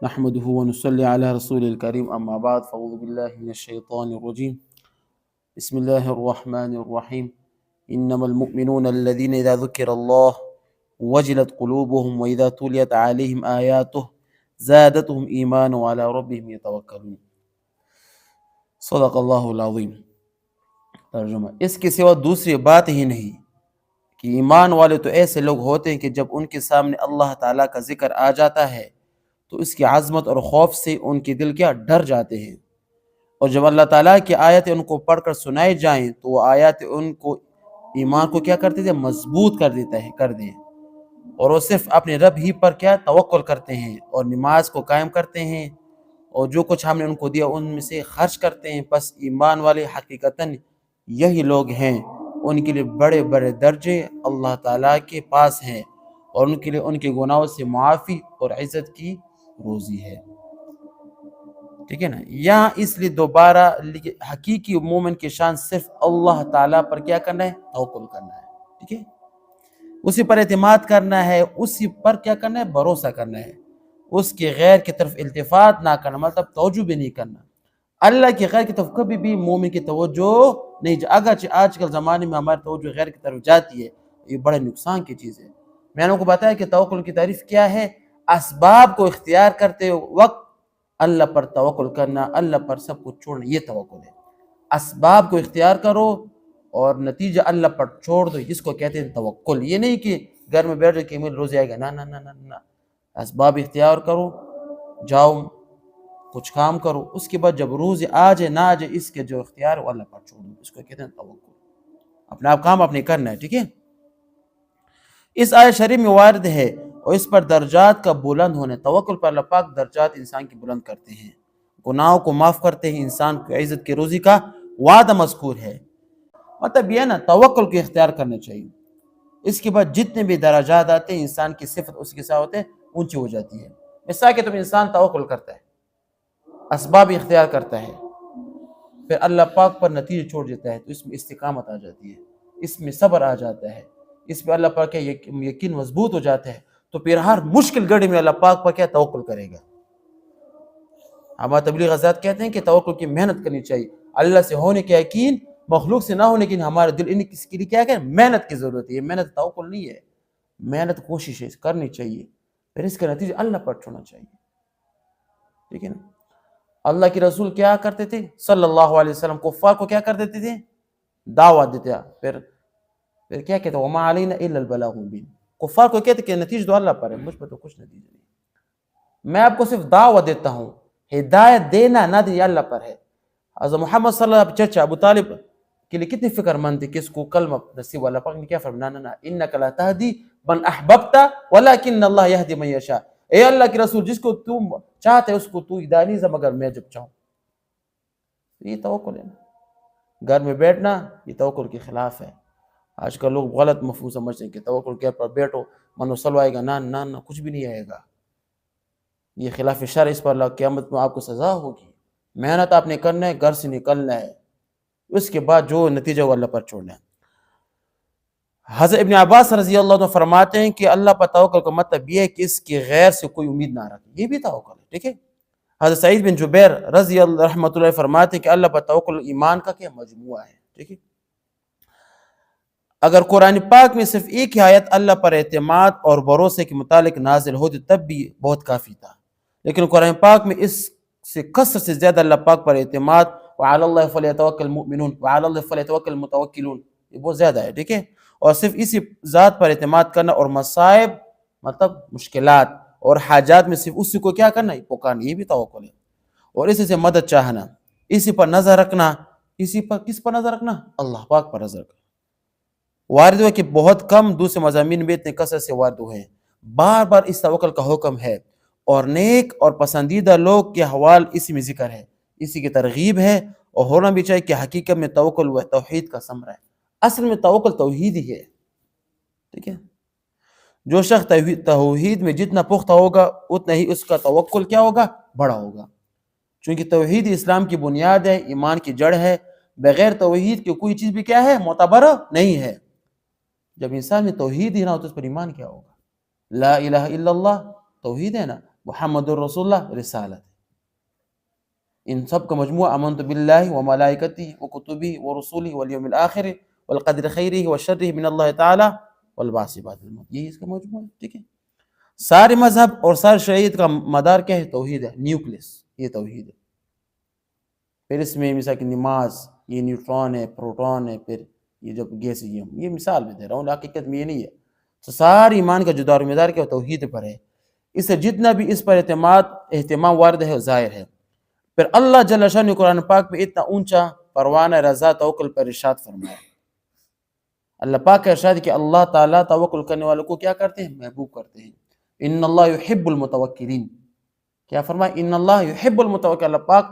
نحمده ونصلي على رسول الكريم أما بعد فأعوذ بالله من الشيطان الرجيم بسم الله الرحمن الرحيم إنما المؤمنون الذين إذا ذكر الله وجلت قلوبهم وإذا تليت عليهم آياته زادتهم إيمانا وعلى ربهم يتوكلون صدق اللہ العظیم۔ ترجمہ: اس کے سوا دوسری بات ہی نہیں کہ ایمان والے تو ایسے لوگ ہوتے ہیں کہ جب ان کے سامنے اللہ تعالیٰ کا ذکر آ جاتا ہے تو اس کی عظمت اور خوف سے ان کے دل کیا ڈر جاتے ہیں، اور جب اللہ تعالیٰ کی آیتیں ان کو پڑھ کر سنائی جائیں تو وہ آیات ان کو ایمان کو کیا کرتے تھے، مضبوط کر دیں، اور وہ صرف اپنے رب ہی پر کیا توکل کرتے ہیں اور نماز کو قائم کرتے ہیں اور جو کچھ ہم نے ان کو دیا ان میں سے خرچ کرتے ہیں۔ پس ایمان والے حقیقتاً یہی لوگ ہیں، ان کے لیے بڑے بڑے درجے اللہ تعالیٰ کے پاس ہیں اور ان کے لیے ان کے گناہوں سے معافی اور عزت کی روزی ہے۔ ٹھیک ہے نا، یہاں اس لیے دوبارہ حقیقی مومن کی شان صرف اللہ تعالیٰ پر کیا کرنا ہے، توکل کرنا ہے، ٹھیک ہے، اسی پر اعتماد کرنا ہے، اسی پر کیا کرنا ہے، بھروسہ کرنا ہے، اس کے غیر کی طرف التفات نہ کرنا، مطلب توجہ بھی نہیں کرنا، اللہ کے غیر کی طرف کبھی بھی مومن کی توجہ نہیں۔ اگرچہ آج کل زمانے میں ہماری توجہ غیر کی طرف جاتی ہے، یہ بڑے نقصان کی چیز ہے۔ میں نے آپ کو بتایا کہ توکل کی تعریف کیا ہے، اسباب کو اختیار کرتے وقت اللہ پر توکل کرنا، اللہ پر سب کچھ چھوڑنا، یہ توکل ہے۔ اسباب کو اختیار کرو اور نتیجہ اللہ پر چھوڑ دو، جس کو کہتے ہیں توکل۔ یہ نہیں کہ گھر میں بیٹھ جائے کہ میرے روزی آئے گا، نہ نہ نہ نہ نہ، اسباب اختیار کرو، جاؤ کچھ کام کرو، اس کے بعد جب روزی آ جائے نہ آ جائے، اس کے جو اختیار ہے وہ اللہ پر چھوڑ دو، اس کو کہتے ہیں توکل۔ اپنا آپ کام اپنے کرنا ہے، ٹھیک ہے۔ اس آیت شریف میں وارد ہے اور اس پر درجات کا بلند ہونے، توکل پر اللہ پاک درجات انسان کی بلند کرتے ہیں، گناہوں کو معاف کرتے ہیں، انسان کو عزت کی روزی کا وعدہ مذکور ہے۔ مطلب یہ نا توکل کو اختیار کرنا چاہیے، اس کے بعد جتنے بھی درجات آتے ہیں انسان کی صفت اس کے ساتھ ہوتے ہیں اونچی ہو جاتی ہے۔ مثال کے طور پر انسان توکل کرتا ہے، اسباب اختیار کرتا ہے، پھر اللہ پاک پر نتیجہ چھوڑ دیتا ہے تو اس میں استقامت آ جاتی ہے، اس میں صبر آ جاتا ہے، اس پہ اللہ پاک کا یقین مضبوط ہو جاتا ہے، تو پھر ہر مشکل گھڑی میں اللہ پاک پر کیا توکل کرے گا۔ ہمارے تبلیغ حضرات کہتے ہیں کہ توکل کی محنت کرنی چاہیے، اللہ سے ہونے کا یقین مخلوق سے نہ ہونے کی، ہمارے دل ان کس کے لیے کیا ہے، محنت کی ضرورت ہے۔ یہ محنت توکل نہیں ہے، محنت کوشش کرنی چاہیے، پھر اس کا نتیجہ اللہ پر چھوڑنا چاہیے، ٹھیک ہے نا۔ اللہ کے رسول کیا کرتے تھے صلی اللہ علیہ وسلم، کفار کو کیا کر دیتے تھے، دعوت دیتے ہیں، پھر کیا کہتے ہیں، وما علینا الا البلاغ المبین، کفار کو کہتے کہ نتیجہ تو اللہ پر ہے، مجھ پر تو کچھ نتیجہ نہیں، میں آپ کو صرف دعوت دیتا ہوں، ہدایت دینا نہ دینا اللہ پر ہے۔ حضرت محمد صلی اللہ علیہ وسلم چچا ابو طالب کے لیے کتنی فکر مند تھی کہ اس کو کلمہ نصیب، اللہ پاک نے کیا فرمایا، نہ انک لا تہدی من احببت ولکن اللہ یہدی من یشاء، اے اللہ کے رسول جس کو تم چاہتے اس کو تو ہدایت نہیں مگر میں جب چاہوں۔ یہ توکل ہے نا، گھر میں بیٹھنا یہ توکل کے خلاف ہے۔ آج کل لوگ غلط مفہوم سمجھتے ہیں کہ توکل کے پر بیٹھو منو سلو آئے گا، نہ نہ نہ، کچھ بھی نہیں آئے گا، یہ خلاف شرع، اس پر اللہ قیامت میں آپ کو سزا ہوگی۔ محنت آپ نے کرنا ہے، گھر سے نکلنا ہے، اس کے بعد جو نتیجہ وہ اللہ پر چھوڑنا ہے۔ حضرت ابن عباس رضی اللہ عنہ فرماتے ہیں کہ اللہ پر توکل کا مطلب یہ ہے کہ اس کی غیر سے کوئی امید نہ رکھے، یہ بھی توکل ہے، ٹھیک ہے۔ حضرت سعید بن جبیر رضی اللہ رحمۃ اللہ فرماتے ہیں کہ اللہ پر توکل ایمان کا کیا مجموعہ ہے، ٹھیک ہے۔ اگر قرآن پاک میں صرف ایک ہی آیت اللہ پر اعتماد اور بھروسے کے متعلق نازل ہوتی تب بھی بہت کافی تھا، لیکن قرآن پاک میں اس سے کثرت سے زیادہ اللہ پاک پر اعتماد، وعلی اللہ فلیتوکل المؤمنون وعلی اللہ فلیتوکل المتوکلون، یہ بہت زیادہ ہے، ٹھیک ہے۔ اور صرف اسی ذات پر اعتماد کرنا اور مصائب مطلب مشکلات اور حاجات میں صرف اسی کو کیا کرنا ہے، پکارنا، یہ بھی توکل ہے۔ اور اسی سے مدد چاہنا، اسی پر نظر رکھنا، اسی پر کس پر نظر رکھنا، اللہ پاک پر نظر رکھنا۔ وارد ہوا کہ بہت کم دوسرے مضامین میں اتنے کثرت سے وارد ہوئے ہیں، بار بار اس توکل کا حکم ہے، اور نیک اور پسندیدہ لوگ کے حوال اسی میں ذکر ہے، اسی کی ترغیب ہے، اور ہونا بھی چاہیے کہ حقیقت میں توکل وہ توحید کا ثمرہ ہے، اصل میں توکل توحید ہی ہے، ٹھیک ہے۔ جو شخص توحید میں جتنا پختہ ہوگا اتنا ہی اس کا توکل کیا ہوگا، بڑا ہوگا، چونکہ توحید اسلام کی بنیاد ہے، ایمان کی جڑ ہے، بغیر توحید کی کوئی چیز بھی کیا ہے، معتبر نہیں ہے۔ جب انسان میں توحید ہی نہ ہو تو اس پر ایمان کیا ہوگا، لا الہ الا اللہ توحید ہے نا، محمد الرسول اللہ رسالت. ان سب کا مجموعہ آمنت باللہ و ملائکتہ و کتبہ و رسولہ والیوم الآخر والقدر خیرہ و شرہ من اللہ تعالی والبعث بعد الموت. یہی اس کا مجموعہ ہے. ٹھیک ہے. سارے مذہب اور سارے شریعت کا مدار کیا ہے؟ توحید ہے. نیوکلس یہ توحید ہے. پھر اس میں مثال کی نماز، یہ نیوٹرون ہے، پروٹون ہے، پھر یہ جو گیس ہے، یہ مثال میں دے رہا ہوں، حقیقت میں یہ نہیں ہے. تو ساری ایمان کا جو دار و مدار کیا توحید پر ہے. اس سے جتنا بھی اس پر اہتمام وارد ہے وہ ظاہر ہے. پھر اللہ جل شانہ قرآن پاک میں اتنا اونچا پروانہ رضا توکل پر ارشاد فرمایا. اللہ پاک کا ارشاد کہ اللہ تعالیٰ توکل کرنے والوں کو کیا کرتے ہیں؟ محبوب کرتے ہیں. ان اللہ یحب المتوکلین. کیا فرمایا؟ ان اللہ یحب المتوکلین. اللہ پاک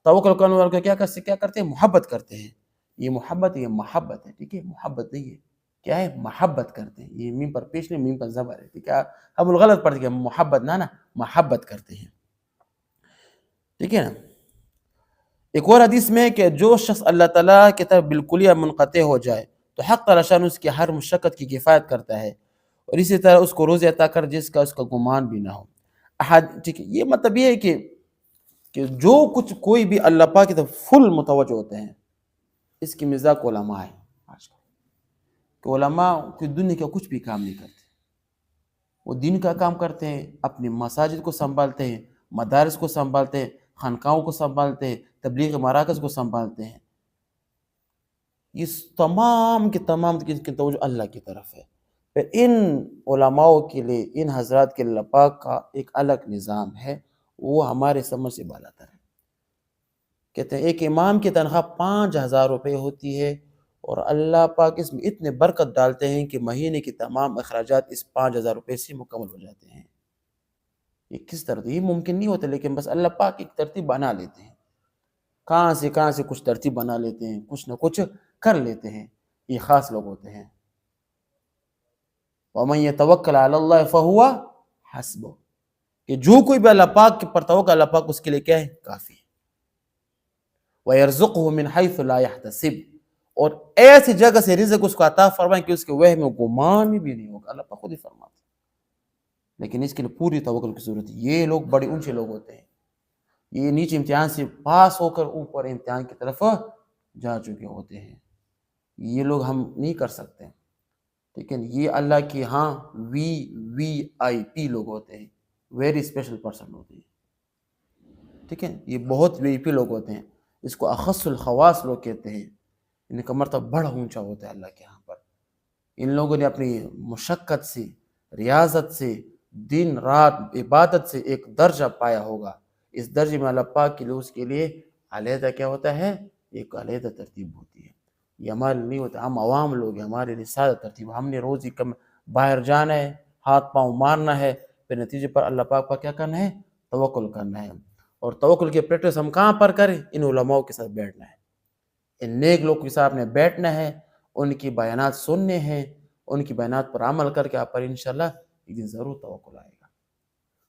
توکل کرنے والوں کو کیا کرتے ہیں؟ محبت کرتے ہیں. یہ محبت، یہ محبت ہے. ٹھیک ہے. محبت نہیں ہے، کیا ہے؟ محبت کرتے ہیں. یہ میم پر پیش نہیں، میم پر زبر ہے. ٹھیک ہے. ہم غلط پڑھ گئے. محبت نہ محبت کرتے ہیں. ٹھیک ہے نا. ایک اور حدیث میں کہ جو شخص اللہ تعالیٰ کی طرف بالکلیہ منقطع ہو جائے تو حق تعالیٰ شان اس کی ہر مشقت کی کفایت کرتا ہے، اور اسی طرح اس کو روزی عطا کر جس کا اس کا گمان بھی نہ ہو. ٹھیک ہے. یہ مطلب یہ ہے کہ جو کچھ کوئی بھی اللہ پاک کی طرف فل متوجہ ہوتے ہیں. اس کی مزاق علماء ہے آج کل، کہ علماء کی دنیا کا کچھ بھی کام نہیں کرتے. وہ دین کا کام کرتے ہیں، اپنی مساجد کو سنبھالتے ہیں، مدارس کو سنبھالتے ہیں، خانقاہوں کو سنبھالتے ہیں، تبلیغ مراکز کو سنبھالتے ہیں. یہ تمام کے تمام کی توجہ اللہ کی طرف ہے. پھر ان علماء کے لیے، ان حضرات کے اللہ پاک کا ایک الگ نظام ہے، وہ ہمارے سمجھ سے بالاتر ہے. کہتے ہیں ایک امام کی تنخواہ 5,000 روپے ہوتی ہے، اور اللہ پاک اس میں اتنے برکت ڈالتے ہیں کہ مہینے کے تمام اخراجات اس 5,000 روپے سے مکمل ہو جاتے ہیں. یہ کس طرح؟ یہ ممکن نہیں ہوتا، لیکن بس اللہ پاک ایک ترتیب بنا لیتے ہیں. کہاں سے کچھ ترتیب بنا لیتے ہیں، کچھ نہ کچھ کر لیتے ہیں. یہ خاص لوگ ہوتے ہیں. وَمَن يَتَوَكَّلْ عَلَى اللَّهِ فَهُوَ حَسْبُهُ. کہ جو کوئی بھی اللہ پاک پر توکل، اللہ پاک اس کے لیے کیا ہے؟ کافی ہے. وَيَرْزُقْهُ مِنْ حَيْثُ لَا يَحْتَسِبُ. اور ایسی جگہ سے رزق اس کو عطا فرمائیں کہ اس کے وہم و گمان بھی نہیں ہوگا. اللہ پاک خود ہی فرماتے ہیں. لیکن اس کے لیے پوری توکل کی ضرورت ہے. یہ لوگ بڑے اونچے لوگ ہوتے ہیں. یہ نیچے امتحان سے پاس ہو کر اوپر امتحان کی طرف جا چکے ہوتے ہیں. یہ لوگ ہم نہیں کر سکتے. لیکن یہ اللہ کی وی آئی پی لوگ ہوتے ہیں. ویری اسپیشل پرسن ہوتے ہیں. ٹھیک ہے. یہ بہت وی آئی پی لوگ ہوتے ہیں. اس کو اخص الخواص لوگ کہتے ہیں. ان کا مرتبہ بڑا اونچا ہوتا ہے اللہ کے یہاں پر. ان لوگوں نے اپنی مشقت سے، ریاضت سے، دن رات عبادت سے ایک درجہ پایا ہوگا. اس درجے میں اللہ پاک کے لیے اس کے لیے علیحدہ کیا ہوتا ہے؟ ایک علیحدہ ترتیب ہوتی ہے. یہ ہمارے نہیں ہوتا. ہم عوام لوگ ہیں، ہمارے لیے سادہ ترتیب. ہم نے روزی کم باہر جانا ہے، ہاتھ پاؤں مارنا ہے، پھر نتیجے پر اللہ پاک پر کیا کرنا ہے؟ توکل کرنا ہے. اور توکل کی پریکٹس ہم کہاں پر کریں؟ ان علماء کے ساتھ بیٹھنا ہے، ان نیک لوگ کے ساتھ میں بیٹھنا ہے، ان کی بیانات سننے ہیں، ان کی بیانات پر عمل کر کے آپ پر انشاءاللہ ایک دن ضرور توکل آئے گا.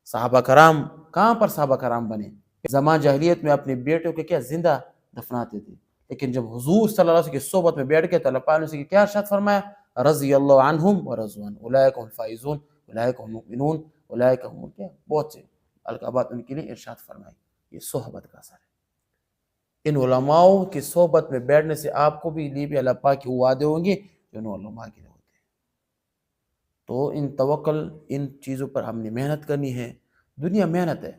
صحابہ کرام کہاں پر صحابہ کرام بنے؟ زمان جاہلیت میں اپنے بیٹوں کے کیا زندہ دفناتے تھے. لیکن جب حضور صلی اللہ علیہ وسلم کی صحبت میں بیٹھ کے تو اللہ پاک نے اسے کیا ارشاد فرمایا؟ رضی اللہ عنہم ورضوا عنہ اولئک هم الفائزون اولئک هم المؤمنون اولئک هم کیا بہت سے القابات ان کے لیے ارشاد فرمائی. یہ صحبت کا اثر ہے. ان علماؤں کی صحبت میں بیٹھنے سے آپ کو بھی لیے بھی اللہ پاک کے وعدے ہوں گے جو ان علماء کے لیے ہوتے ہیں. تو ان توکل، ان چیزوں پر ہم نے محنت کرنی ہے. دنیا محنت ہے.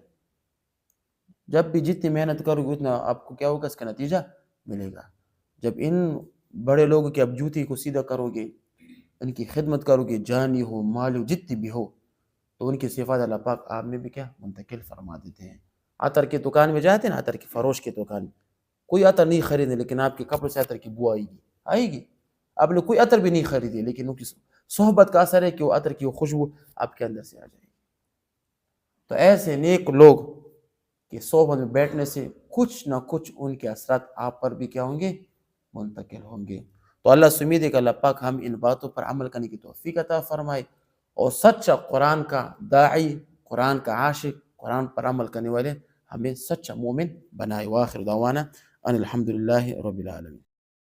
جب بھی جتنی محنت کرو گے اتنا آپ کو کیا ہوگا؟ اس کا نتیجہ ملے گا. جب ان بڑے لوگوں کے ابجوتی کو سیدھا کرو گے، ان کی خدمت کرو گے، جانی ہو مالی ہو جتنی بھی ہو، تو ان کی صفات اللہ پاک آپ میں بھی کیا منتقل فرما دیتے ہیں. عطر کی دکان میں جاتے ہیں نا، عطر کی فروش کی دکان میں کوئی عطر نہیں خریدے، لیکن آپ کے کپڑے سے عطر کی بو آئے گی. آپ نے کوئی عطر بھی نہیں خریدی، لیکن ان کی صحبت کا اثر ہے کہ وہ عطر کی خوشبو آپ کے اندر سے آ جائے گی. تو ایسے نیک لوگ کہ صحبت میں بیٹھنے سے کچھ نہ کچھ ان کے اثرات آپ پر بھی کیا ہوں گے؟ منتقل ہوں گے. تو اللہ سے امید ہے کہ اللہ پاک ہم ان باتوں پر عمل کرنے کی توفیق عطا فرمائے، اور سچا قرآن کا داعی، قرآن کا عاشق، قرآن پر عمل کرنے والے ہمیں سچا مومن بنائے. وآخر دعوانا ان الحمدللہ رب العالمین.